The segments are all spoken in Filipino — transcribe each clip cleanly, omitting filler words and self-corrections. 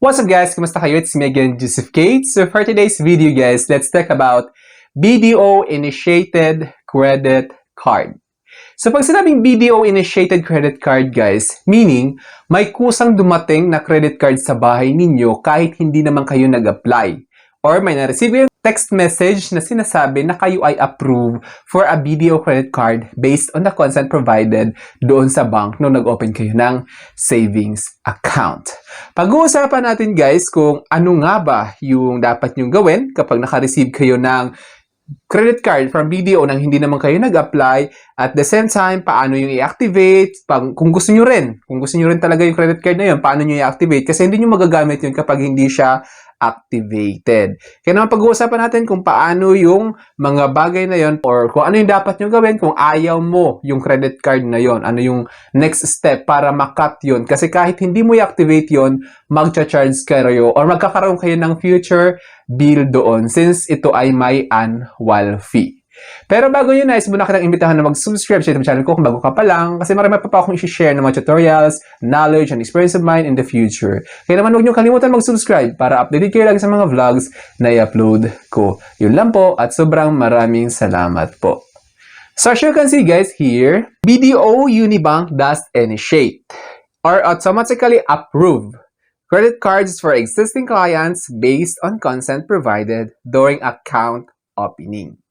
What's up guys? Kumusta kayo? It's me again, Joseph Kate. So for today's video guys, let's talk about BDO-initiated credit card. So pag sinabing BDO-initiated credit card guys, meaning may kusang dumating na credit card sa bahay ninyo kahit hindi naman kayo nag-apply. Or may na-receive yung text message na sinasabi na kayo ay approved for a BDO credit card based on the consent provided doon sa bank nung nag-open kayo ng savings account. Pag-uusapan natin guys kung ano nga ba yung dapat nyong gawin kapag naka-receive kayo ng credit card from BDO nang hindi naman kayo nag-apply. At the same time, paano yung i-activate? Kung gusto nyo rin talaga yung credit card na yun, paano nyo i-activate? Kasi hindi nyo magagamit yun kapag hindi siya activated. Kaya naman pag-uusapan natin kung paano yung mga bagay na yon or kung ano yung dapat nyo gawin kung ayaw mo yung credit card na yon. Ano yung next step para makat yun. Kasi kahit hindi mo i-activate yon, magcha-charge kayo or magkakaroon kayo ng future bill doon since ito ay may annual fee. Pero bago yun, nais muna kitang imbitahan na mag-subscribe sa YouTube channel ko kung bago ka pa lang kasi marami pa akong i-share ng mga tutorials, knowledge, and experience of mine in the future. Kaya naman huwag niyo kalimutan mag-subscribe para updated kayo lagi sa mga vlogs na i-upload ko. Yun lang po at sobrang maraming salamat po. So as you can see guys here, BDO Unibank does initiate or automatically approve credit cards for existing clients based on consent provided during account opening.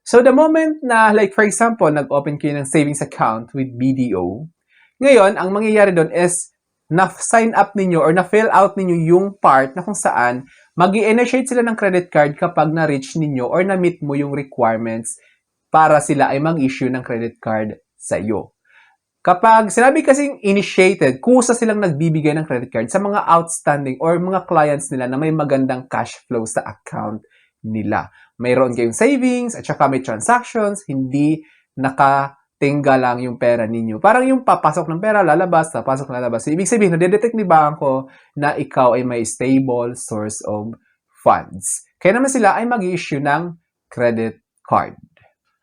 So the moment na, like for example, nag-open kayo ng savings account with BDO, ngayon, ang mangyayari doon is na-sign up ninyo or na-fill out ninyo yung part na kung saan mag-i-initiate sila ng credit card kapag na-reach ninyo or na-meet mo yung requirements para sila ay mag-issue ng credit card sa iyo. Kapag sinabi kasing initiated, kusa silang nagbibigay ng credit card sa mga outstanding or mga clients nila na may magandang cash flow sa account nila. Mayroon kayong savings at saka may transactions, hindi nakatingga lang yung pera ninyo. Parang yung papasok ng pera, lalabas, papasok, lalabas. So, ibig sabihin, nadedetect ni bangko na ikaw ay may stable source of funds. Kaya naman sila ay mag-i-issue ng credit card.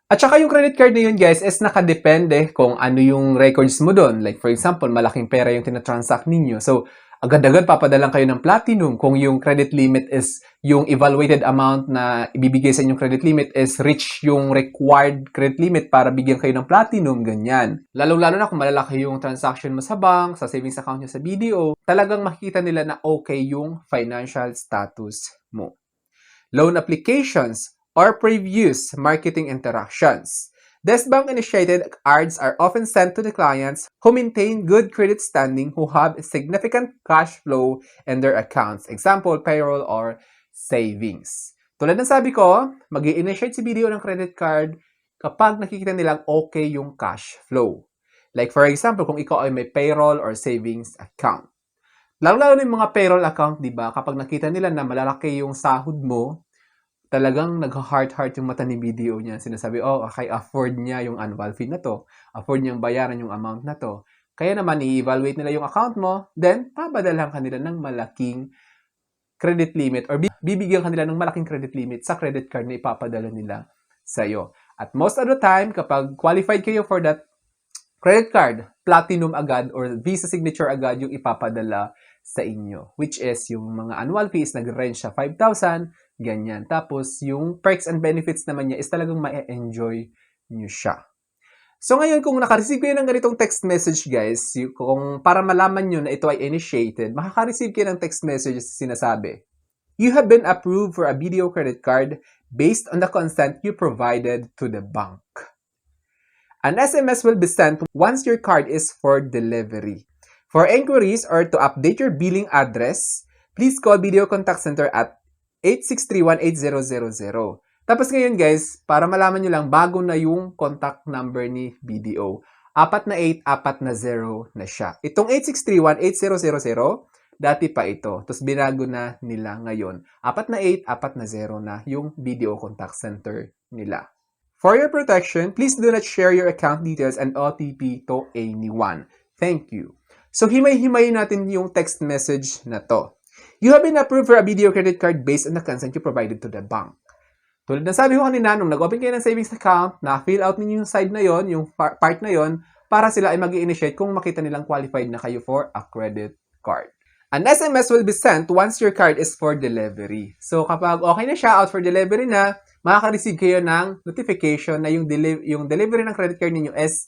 At saka yung credit card na yun, guys, is nakadepende kung ano yung records mo doon. Like, for example, malaking pera yung tinatransact ninyo. So, agad-agad papadalang kayo ng platinum kung yung credit limit is yung evaluated amount na ibibigay sa inyong credit limit is reach yung required credit limit para bigyan kayo ng platinum, ganyan. Lalo-lalo na kung malalaki yung transaction mo sa bank, sa savings account nyo sa BDO, talagang makikita nila na okay yung financial status mo. Loan applications or previous marketing interactions. These bank-initiated cards are often sent to the clients who maintain good credit standing who have significant cash flow in their accounts. Example, payroll or savings. Tulad ng sabi ko, mag-i-initiate si BDO ng credit card kapag nakikita nilang okay yung cash flow. Like for example, kung ikaw ay may payroll or savings account. Lalo-lalo na yung mga payroll account, di ba? Kapag nakita nila na malalaki yung sahod mo, talagang nag-heart-heart yung mata ni BDO niya. Sinasabi, oh, okay, afford niya yung annual fee na to. Afford niyang bayaran yung amount na to. Kaya naman, i-evaluate nila yung account mo, then, papadalan kanila ng malaking credit limit or bibigyan kanila ng malaking credit limit sa credit card na ipapadala nila sa'yo. At most of the time, kapag qualified kayo for that credit card, platinum agad or Visa signature agad yung ipapadala sa inyo. Which is, yung mga annual fees nag-range sa 5,000, ganyan. Tapos, yung perks and benefits naman niya is talagang ma-enjoy nyo siya. So, ngayon, kung naka-receive kayo ng ganitong text message, guys, kung para malaman nyo na ito ay initiated, makaka-receive kayo ng text message sinasabi, you have been approved for a BDO credit card based on the consent you provided to the bank. An SMS will be sent once your card is for delivery. For inquiries or to update your billing address, please call BDO Contact Center at 8631-8000. Tapos ngayon guys, para malaman nyo lang, bago na yung contact number ni BDO. 4 na 8, 4 na 0 na siya. Itong 8631-8000, dati pa ito. Tapos binago na nila ngayon. 4 na 8, 4 na 0 na yung BDO Contact Center nila. For your protection, please do not share your account details and OTP to anyone. Thank you. So himay-himayin natin yung text message na to. You have been approved for a BDO credit card based on the consent you provided to the bank. Tulad ng sabi ko kanina, nung nag-open kayo ng savings account, na-fill out ninyo yung side na yon, yung part na yon, para sila ay mag-i-initiate kung makita nilang qualified na kayo for a credit card. An SMS will be sent once your card is for delivery. So kapag okay na siya, out for delivery na, makaka-receive kayo ng notification na yung delivery ng credit card ninyo is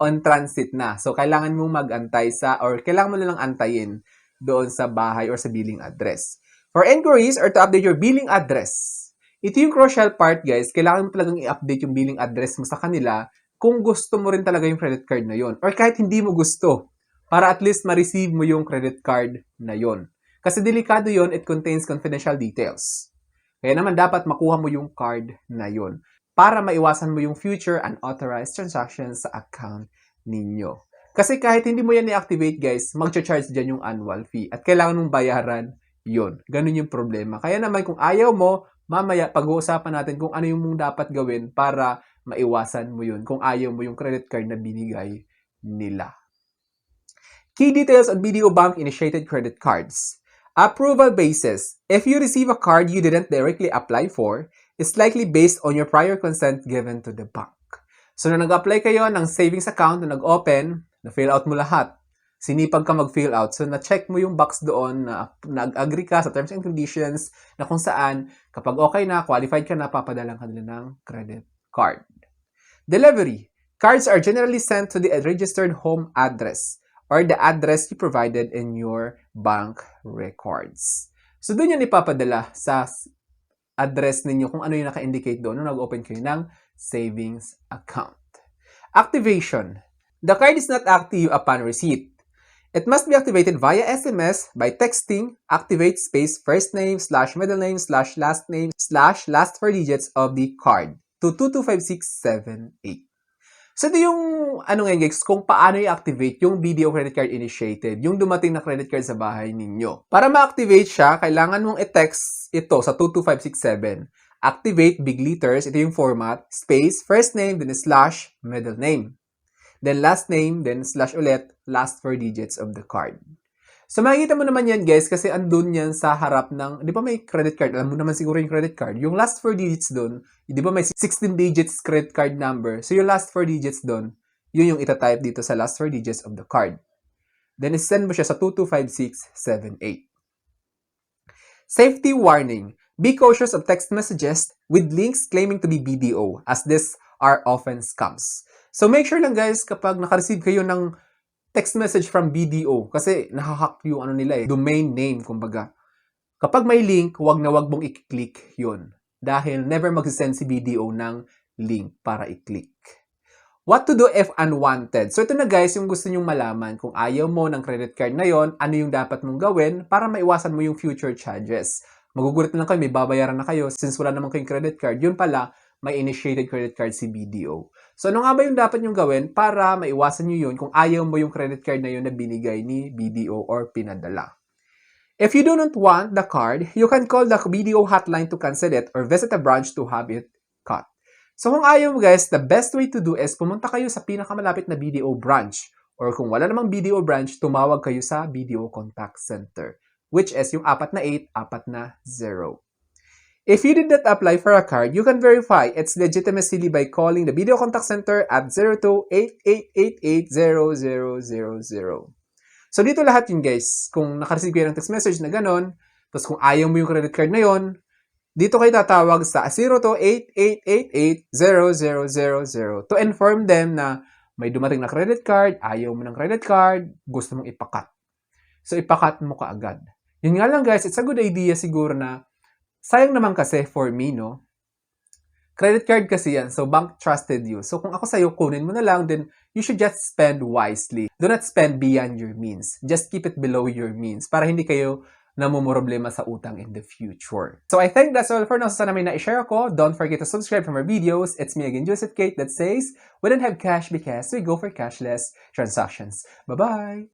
on transit na. So kailangan mong mag-antay or kailangan mo na lang antayin doon sa bahay or sa billing address. For inquiries or to update your billing address, ito yung crucial part guys, kailangan mo talagang i-update yung billing address mo sa kanila kung gusto mo rin talaga yung credit card na yon or kahit hindi mo gusto. Para at least ma-receive mo yung credit card na yon. Kasi delikado yon, it contains confidential details. Kaya naman dapat makuha mo yung card na yon para maiwasan mo yung future unauthorized transactions sa account ninyo. Kasi kahit hindi mo yan i-activate guys, mag-charge dyan yung annual fee at kailangan mong bayaran yon. Ganun yung problema. Kaya naman kung ayaw mo, mamaya pag-uusapan natin kung ano yung mong dapat gawin para maiwasan mo yun kung ayaw mo yung credit card na binigay nila. Key details on BDO Bank-initiated credit cards. Approval basis. If you receive a card you didn't directly apply for, it's likely based on your prior consent given to the bank. So, na nag-apply kayo ng savings account na nag-open, na-fill out mo lahat. Sinipag ka mag-fill out. So, na-check mo yung box doon na nag-agree ka sa terms and conditions na kung saan, kapag okay na, qualified ka na, papadalang ka nila ng credit card. Delivery. Cards are generally sent to the registered home address or the address you provided in your bank records. So, doon yan ipapadala sa address ninyo kung ano yung naka-indicate doon nung nag-open kayo ng savings account. Activation. The card is not active upon receipt. It must be activated via SMS by texting activate space first name / middle name / last name / last 4 digits of the card to 225678. So, ito yung, ngayon guys, kung paano i-activate yung BDO Credit Card Initiated, yung dumating na credit card sa bahay ninyo. Para ma-activate siya, kailangan mong i-text ito sa 22567. Activate big letters, ito yung format, space, first name, then / middle name. Then last name, then / ulit, last 4 digits of the card. So, makikita mo naman yan, guys, kasi andun yan sa harap ng, di ba may credit card? Alam mo naman siguro yung credit card. Yung last 4 digits dun, di ba may 16 digits credit card number? So, yung last 4 digits dun, yun yung itatype dito sa last 4 digits of the card. Then, send mo siya sa 225678. Safety warning. Be cautious of text messages with links claiming to be BDO, as these are often scams. So, make sure lang, guys, kapag naka-receive kayo ng text message from BDO kasi nahahack yung nila domain name kumbaga. Kapag may link, wag na wag mong i-click yun dahil never mag-send si BDO ng link para i-click. What to do if unwanted? So ito na guys, yung gusto nyong malaman kung ayaw mo ng credit card na yon, ano yung dapat mong gawin para maiwasan mo yung future charges. Magugulat na lang kayo, may babayaran na kayo since wala naman kayong credit card. Yun pala, may initiated credit card si BDO. So, ano nga ba yung dapat nyong gawin para maiwasan nyo yun kung ayaw mo yung credit card na yun na binigay ni BDO or pinadala? If you do not want the card, you can call the BDO hotline to cancel it or visit a branch to have it cut. So, kung ayaw mo guys, the best way to do is pumunta kayo sa pinakamalapit na BDO branch or kung wala namang BDO branch, tumawag kayo sa BDO Contact Center, which is yung 4 na 8, 4 na 0. If you did not apply for a card, you can verify its legitimacy by calling the BDO Contact Center at 02-8888-0000. So, dito lahat yun guys. Kung nakareceive kayo ng text message na ganon, tapos kung ayaw mo yung credit card na yon, dito kayo tatawag sa 02-8888-0000 to inform them na may dumating na credit card, ayaw mo ng credit card, gusto mong ipakat. So, ipakat mo kaagad. Yun nga lang guys, it's a good idea siguro na sayang naman kasi for me, no? Credit card kasi yan, so bank trusted you. So kung ako sa'yo, kunin mo na lang, then you should just spend wisely. Do not spend beyond your means. Just keep it below your means para hindi kayo namumroblema sa utang in the future. So I think that's all for now. Sana may na-share ako. Don't forget to subscribe for more videos. It's me again, Joseph Kate, that says, we don't have cash because we go for cashless transactions. Bye-bye!